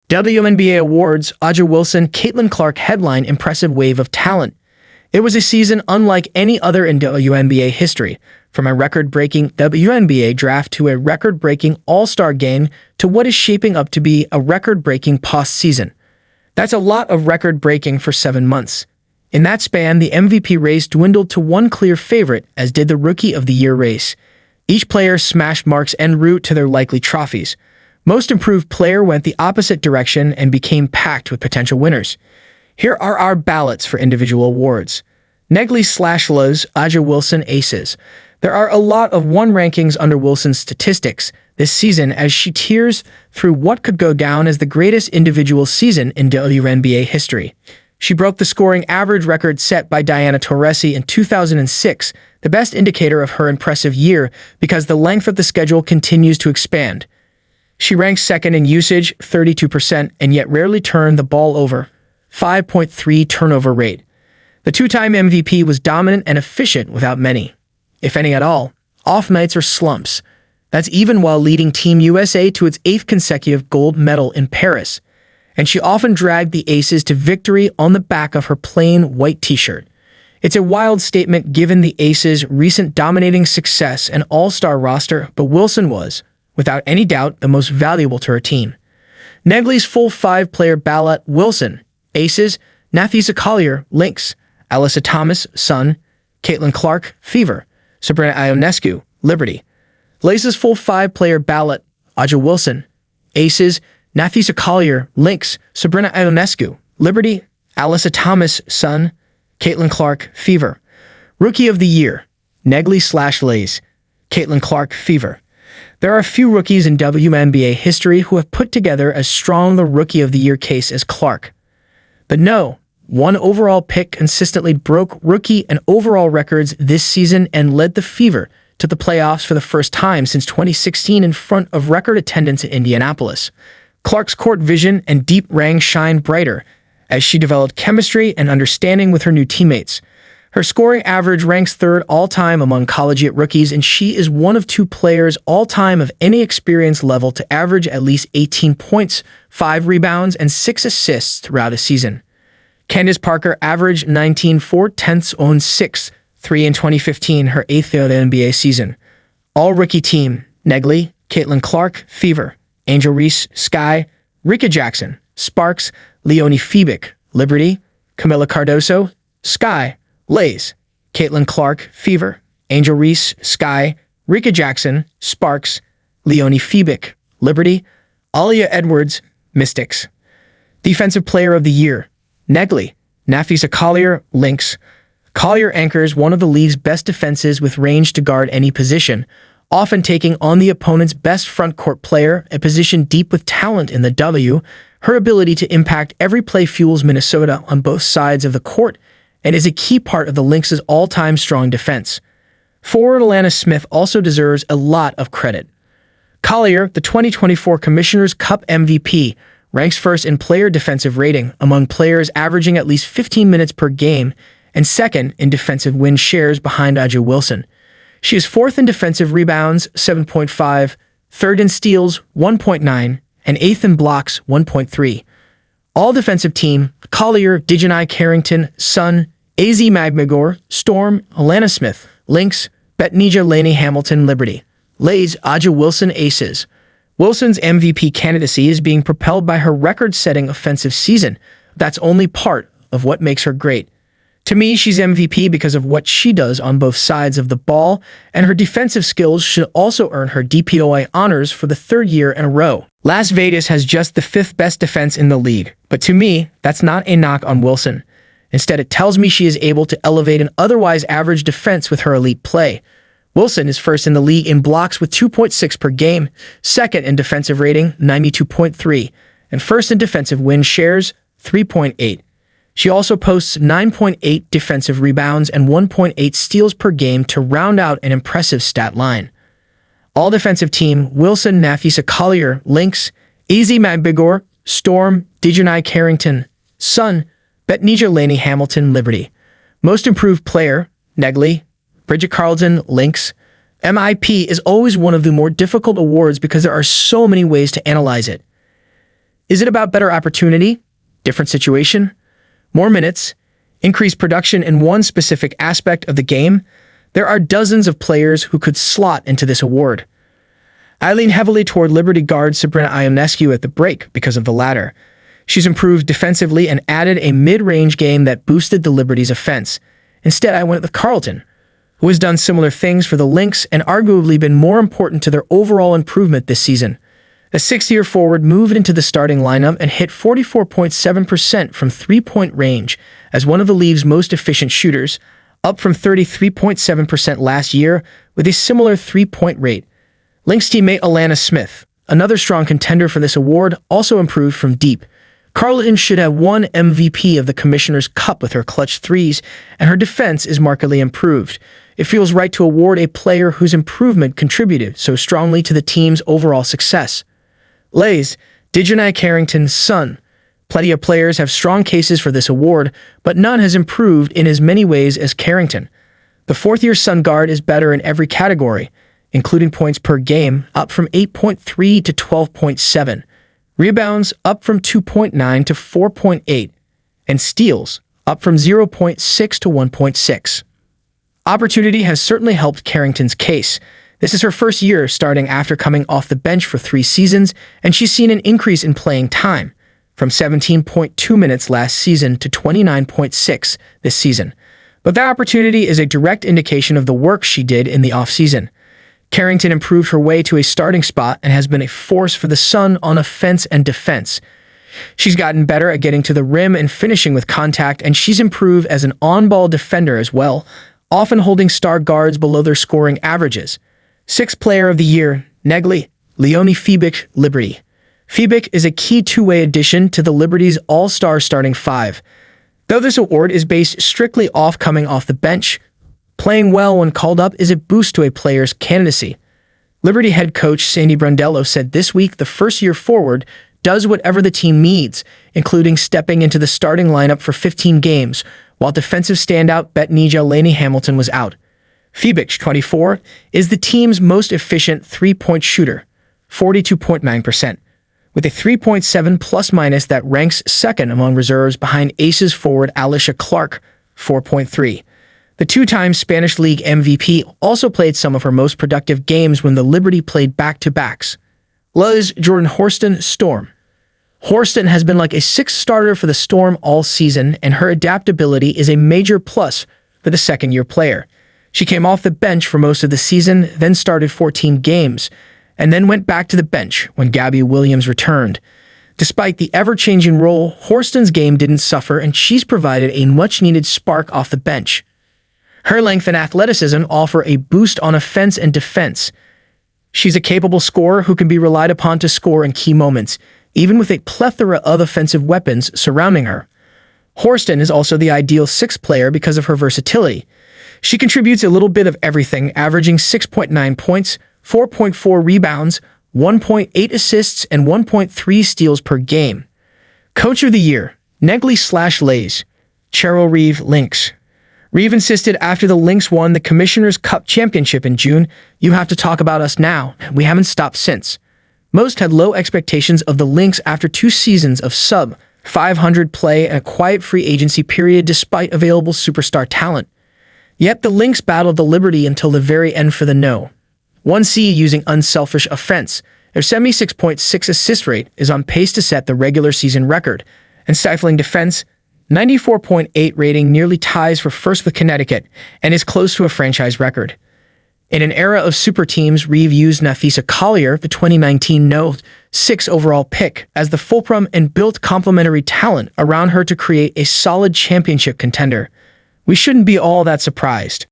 WNBA Awards, Awar Wilson, Caitlin Clark headline impressive wave of talent. It was a season unlike any other in WNBA history, from a record-breaking WNBA draft to a record-breaking All-Star game to what is shaping up to be a record-breaking postseason. That's a lot of record-breaking for 7 months. In that span, the MVP race dwindled to one clear favorite, as did the Rookie of the Year race. Each player smashed marks en route to their likely trophies. Most Improved Player went the opposite direction and became packed with potential winners. Here are our ballots for individual awards. Negli/Lows, Awar Wilson Aces. There are a lot of one rankings under Wilson's statistics this season as she tears through what could go down as the greatest individual season in WNBA history. She broke the scoring average record set by Diana Taurasi in 2006, the best indicator of her impressive year because the length of the schedule continues to expand. She ranks second in usage, 32%, and yet rarely turned the ball over, 5.3 turnover rate. The two-time MVP was dominant and efficient without many, if any at all, off nights or slumps. That's even while leading Team USA to its 8th consecutive gold medal in Paris. And she often dragged the Aces to victory on the back of her plain white t-shirt. It's a wild statement given the Aces' recent dominating success and all-star roster, but Wilson was, without any doubt, the most valuable to her team. Negli's full 5-player ballot: Wilson, Aces, Napheesa Collier, Lynx, Alyssa Thomas, Sun, Caitlin Clark, Fever, Sabrina Ionescu, Liberty. Lace's full 5-player ballot: Awar Wilson, Aces, Napheesa Collier, Lynx, Sabrina Ionescu, Liberty, Alyssa Thomas, Sun, Caitlin Clark, Fever. Rookie of the Year: Negli/Lace, Caitlin Clark, Fever. There are a few rookies in WNBA history who have put together as strong the Rookie of the Year case as Clark. But no, one overall pick consistently broke rookie and overall records this season and led the Fever to the playoffs for the first time since 2016 in front of record attendance in Indianapolis. Clark's court vision and deep range shined brighter as she developed chemistry and understanding with her new teammates. Her scoring average ranks 3rd all-time among collegiate rookies, and she is one of 2 players all-time of any experience level to average at least 18 points, 5 rebounds, and 6 assists throughout a season. Candace Parker averaged 19.4 on 6, 3 in 2015, her 8th NBA season. All-rookie team: Negli, Caitlin Clark, Fever, Angel Reese, Sky, Rika Jackson, Sparks, Leonie Febick, Liberty, Camila Cardoso, Sky, Lays, Caitlin Clark, Fever, Angel Reese, Sky, Rika Jackson, Sparks, Leonie Febick, Liberty, Alia Edwards, Mystics. Defensive Player of the Year: Negli, Napheesa Collier, Lynx. Collier anchors one of the league's best defenses with range to guard any position, often taking on the opponent's best front court player, a position deep with talent in the W. Her ability to impact every play fuels Minnesota on both sides of the court and is a key part of the Lynx's all-time strong defense. Forward Alana Smith also deserves a lot of credit. Collier, the 2024 Commissioner's Cup MVP, ranks first in player defensive rating among players averaging at least 15 minutes per game and second in defensive win shares behind Awar Wilson. She is 4th in defensive rebounds, 7.5, 3rd in steals, 1.9, and 8th in blocks, 1.3. All defensive team: Collier, Dejanai Carrington, Sun, AZ Magmagor, Storm, Alana Smith, Lynx, Betnijah Laney Hamilton, Liberty. Lays, Awar Wilson Aces. Wilson's MVP candidacy is being propelled by her record-setting offensive season. That's only part of what makes her great. To me, she's MVP because of what she does on both sides of the ball, and her defensive skills should also earn her DPOI honors for the 3rd year in a row. Las Vegas has just the 5th best defense in the league, but to me, that's not a knock on Wilson. Instead, it tells me she is able to elevate an otherwise average defense with her elite play. Wilson is 1st in the league in blocks with 2.6 per game, 2nd in defensive rating, 92.3, and 1st in defensive win shares, 3.8. She also posts 9.8 defensive rebounds and 1.8 steals per game to round out an impressive stat line. All defensive team: Wilson, Napheesa Collier, Lynx, AZ Magmagor, Storm, Dejanai Carrington, Sun, Betnijah Laney Hamilton, Liberty. Most Improved Player: Negli, Bridget Carlton, Lynx. MIP is always one of the more difficult awards because there are so many ways to analyze it. Is it about better opportunity, different situation, more minutes, increased production in one specific aspect of the game? There are dozens of players who could slot into this award. I lean heavily toward Liberty guard Sabrina Ionescu at the break because of the latter. She's improved defensively and added a mid-range game that boosted the Liberty's offense. Instead, I went with Carlton, who has done similar things for the Lynx and arguably been more important to their overall improvement this season. The six-year forward moved into the starting lineup and hit 44.7% from three-point range as one of the league's most efficient shooters, up from 33.7% last year with a similar three-point rate. Lynx teammate Alana Smith, another strong contender for this award, also improved from deep. Carlton should have won MVP of the Commissioner's Cup with her clutch threes, and her defense is markedly improved. It feels right to award a player whose improvement contributed so strongly to the team's overall success. Lays, Dejanai Carrington's son. Plenty of players have strong cases for this award, but none has improved in as many ways as Carrington. The fourth-year Sun guard is better in every category, including points per game, up from 8.3 to 12.7. Rebounds, up from 2.9 to 4.8. And steals, up from 0.6 to 1.6. Opportunity has certainly helped Carrington's case. This is her first year starting after coming off the bench for 3 seasons, and she's seen an increase in playing time, from 17.2 minutes last season to 29.6 this season. But that opportunity is a direct indication of the work she did in the offseason. Carrington improved her way to a starting spot and has been a force for the Sun on offense and defense. She's gotten better at getting to the rim and finishing with contact, and she's improved as an on-ball defender as well, often holding star guards below their scoring averages. Sixth Player of the Year, Negli, Leonie Fibic, Liberty. Fibic is a key two-way addition to the Liberty's all-star starting five. Though this award is based strictly off coming off the bench, playing well when called up is a boost to a player's candidacy. Liberty head coach Sandy Brondello said this week the first-year forward does whatever the team needs, including stepping into the starting lineup for 15 games, while defensive standout Betnija Laney Hamilton was out. Fibic, 24, is the team's most efficient three-point shooter, 42.9%, with a 3.7 plus-minus that ranks second among reserves behind Aces forward Alicia Clark, 4.3. The two-time Spanish League MVP also played some of her most productive games when the Liberty played back-to-backs. Liz Jordan Horston, Storm. Horston has been like a sixth starter for the Storm all season, and her adaptability is a major plus for the second-year player. She came off the bench for most of the season, then started 14 games, and then went back to the bench when Gabby Williams returned. Despite the ever-changing role, Horston's game didn't suffer, and she's provided a much-needed spark off the bench. Her length and athleticism offer a boost on offense and defense. She's a capable scorer who can be relied upon to score in key moments, even with a plethora of offensive weapons surrounding her. Horston is also the ideal sixth player because of her versatility. She contributes a little bit of everything, averaging 6.9 points, 4.4 rebounds, 1.8 assists, and 1.3 steals per game. Coach of the Year, Negli/Lays, Cheryl Reeve, Lynx. Reeve insisted after the Lynx won the Commissioner's Cup championship in June, "You have to talk about us now. We haven't stopped since." Most had low expectations of the Lynx after 2 seasons of sub-500 play and a quiet free agency period despite available superstar talent. Yet the Lynx battled the Liberty until the very end for the no. 1C using unselfish offense. Their 76.6 assist rate is on pace to set the regular season record, and stifling defense, 94.8 rating nearly ties for first with Connecticut and is close to a franchise record. In an era of super teams, Reeve used Nafisa Collier, the 2019 No. 6 overall pick, as the fulcrum and built complementary talent around her to create a solid championship contender. We shouldn't be all that surprised.